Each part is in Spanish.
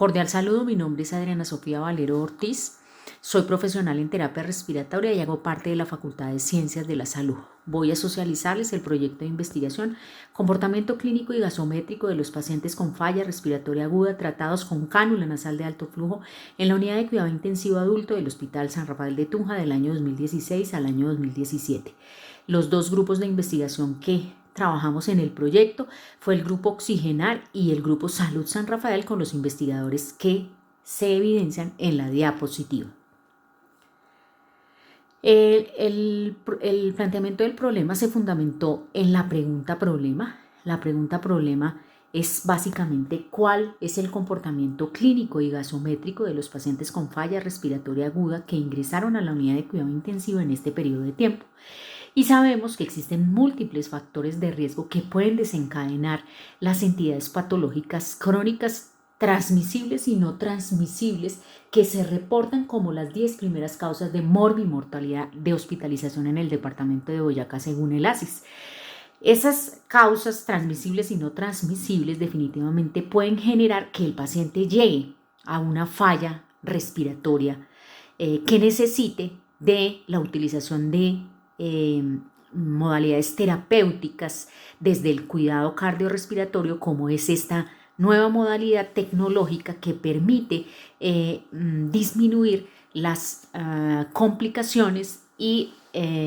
Cordial saludo, mi nombre es Adriana Sofía Valero Ortiz, soy profesional en terapia respiratoria y hago parte de la Facultad de Ciencias de la Salud. Voy a socializarles el proyecto de investigación Comportamiento clínico y gasométrico de los pacientes con falla respiratoria aguda tratados con cánula nasal de alto flujo en la unidad de cuidado intensivo adulto del Hospital San Rafael de Tunja del año 2016 al año 2017. Los dos grupos de investigación que trabajamos en el proyecto fue el grupo Oxigenar y el grupo Salud San Rafael, con los investigadores que se evidencian en la diapositiva. El planteamiento del problema se fundamentó en la pregunta problema. La pregunta problema es básicamente cuál es el comportamiento clínico y gasométrico de los pacientes con falla respiratoria aguda que ingresaron a la unidad de cuidado intensivo en este periodo de tiempo. Y sabemos que existen múltiples factores de riesgo que pueden desencadenar las entidades patológicas crónicas transmisibles y no transmisibles que se reportan como las 10 primeras causas de morbimortalidad de hospitalización en el departamento de Boyacá según el ASIS. Esas causas transmisibles y no transmisibles definitivamente pueden generar que el paciente llegue a una falla respiratoria que necesite de la utilización de modalidades terapéuticas desde el cuidado cardiorrespiratorio, como es esta nueva modalidad tecnológica que permite disminuir las complicaciones y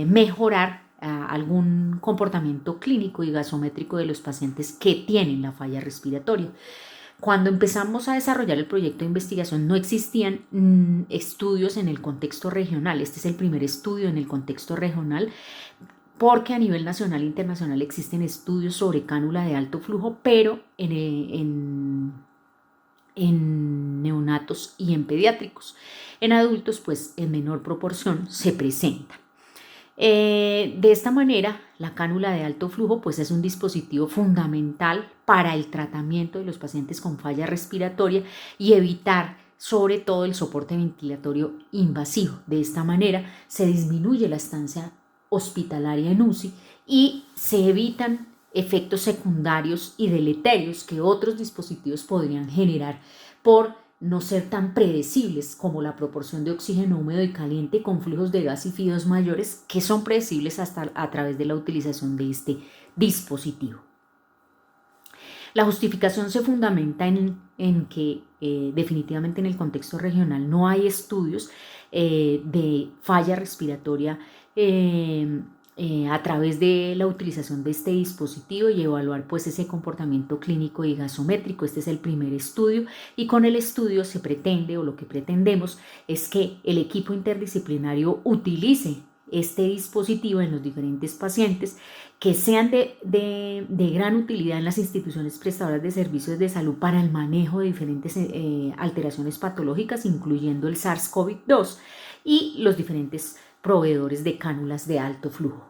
mejorar algún comportamiento clínico y gasométrico de los pacientes que tienen la falla respiratoria. Cuando empezamos a desarrollar el proyecto de investigación no existían estudios en el contexto regional. Este es el primer estudio en el contexto regional, porque a nivel nacional e internacional existen estudios sobre cánula de alto flujo, pero en neonatos y en pediátricos. En adultos, pues en menor proporción se presenta. De esta manera, la cánula de alto flujo pues es un dispositivo fundamental para el tratamiento de los pacientes con falla respiratoria y evitar sobre todo el soporte ventilatorio invasivo. De esta manera se disminuye la estancia hospitalaria en UCI y se evitan efectos secundarios y deleterios que otros dispositivos podrían generar por no ser tan predecibles, como la proporción de oxígeno húmedo y caliente con flujos de gas y fluidos mayores, que son predecibles hasta a través de la utilización de este dispositivo. La justificación se fundamenta en que definitivamente en el contexto regional no hay estudios de falla respiratoria a través de la utilización de este dispositivo y evaluar pues ese comportamiento clínico y gasométrico. Este es el primer estudio y con el estudio se pretende, o lo que pretendemos, es que el equipo interdisciplinario utilice este dispositivo en los diferentes pacientes que sean de gran utilidad en las instituciones prestadoras de servicios de salud para el manejo de diferentes alteraciones patológicas, incluyendo el SARS-CoV-2 y los diferentes proveedores de cánulas de alto flujo.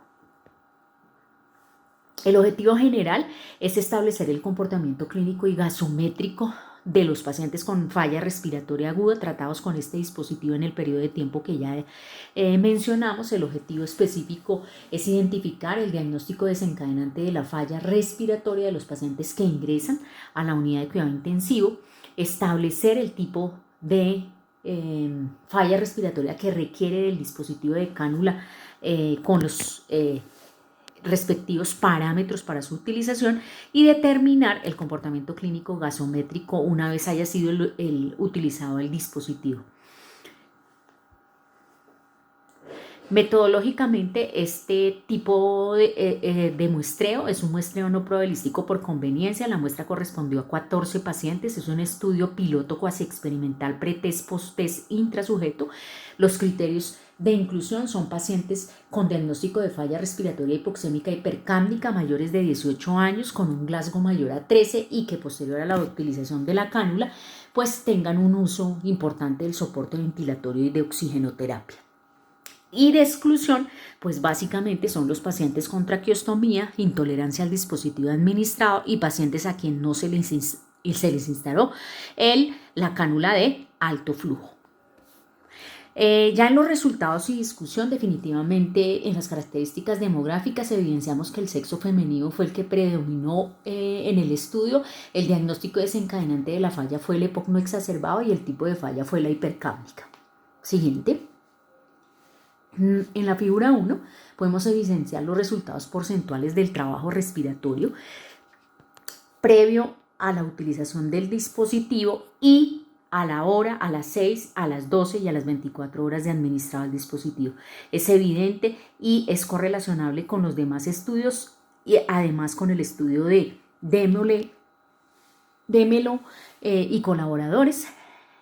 El objetivo general es establecer el comportamiento clínico y gasométrico de los pacientes con falla respiratoria aguda tratados con este dispositivo en el periodo de tiempo que ya mencionamos. El objetivo específico es identificar el diagnóstico desencadenante de la falla respiratoria de los pacientes que ingresan a la unidad de cuidado intensivo, establecer el tipo de falla respiratoria que requiere del dispositivo de cánula con los respectivos parámetros para su utilización y determinar el comportamiento clínico gasométrico una vez haya sido utilizado el dispositivo. Metodológicamente, este tipo de muestreo es un muestreo no probabilístico por conveniencia. La muestra correspondió a 14 pacientes. Es un estudio piloto cuasi experimental pre-test, post-test, intrasujeto. Los criterios de inclusión son pacientes con diagnóstico de falla respiratoria hipoxémica hipercápnica mayores de 18 años con un Glasgow mayor a 13 y que posterior a la utilización de la cánula pues tengan un uso importante del soporte ventilatorio y de oxigenoterapia. Y de exclusión, pues básicamente son los pacientes con traqueostomía, intolerancia al dispositivo administrado y pacientes a quien no se les instaló la cánula de alto flujo. Ya en los resultados y discusión, definitivamente en las características demográficas evidenciamos que el sexo femenino fue el que predominó en el estudio. El diagnóstico desencadenante de la falla fue el EPOC no exacerbado y el tipo de falla fue la hipercápnica. Siguiente. En la figura 1 podemos evidenciar los resultados porcentuales del trabajo respiratorio previo a la utilización del dispositivo y a la hora, a las 6, a las 12 y a las 24 horas de administrado el dispositivo. Es evidente y es correlacionable con los demás estudios y además con el estudio de Démelo y colaboradores,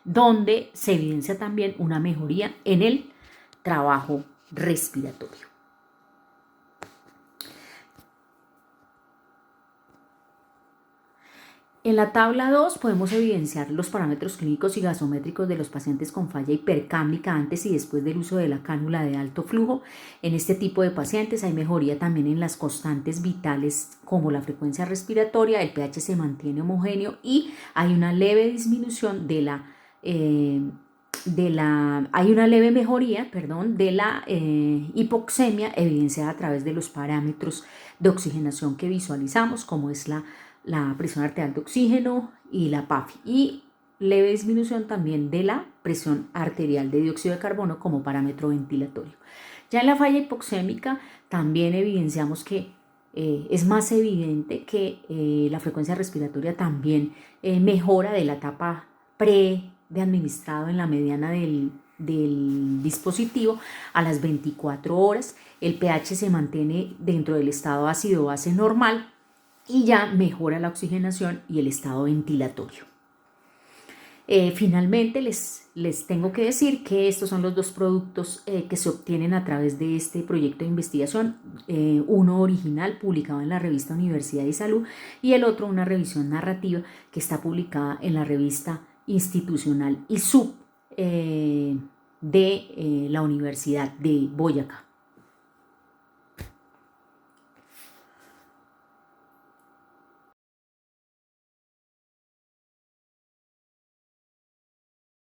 donde se evidencia también una mejoría en el trabajo respiratorio. En la tabla 2 podemos evidenciar los parámetros clínicos y gasométricos de los pacientes con falla hipercámbica antes y después del uso de la cánula de alto flujo. En este tipo de pacientes hay mejoría también en las constantes vitales como la frecuencia respiratoria, el pH se mantiene homogéneo y hay una leve disminución hay una leve mejoría, de la hipoxemia evidenciada a través de los parámetros de oxigenación que visualizamos, como es la presión arterial de oxígeno y la PAFI, y leve disminución también de la presión arterial de dióxido de carbono como parámetro ventilatorio. Ya en la falla hipoxémica también evidenciamos que es más evidente que la frecuencia respiratoria también mejora de la etapa de administrado en la mediana del dispositivo a las 24 horas. El pH se mantiene dentro del estado ácido-base normal y ya mejora la oxigenación y el estado ventilatorio. Finalmente les tengo que decir que estos son los dos productos que se obtienen a través de este proyecto de investigación, uno original publicado en la revista Universidad y Salud y el otro una revisión narrativa que está publicada en la revista Institucional y Sub de la Universidad de Boyacá.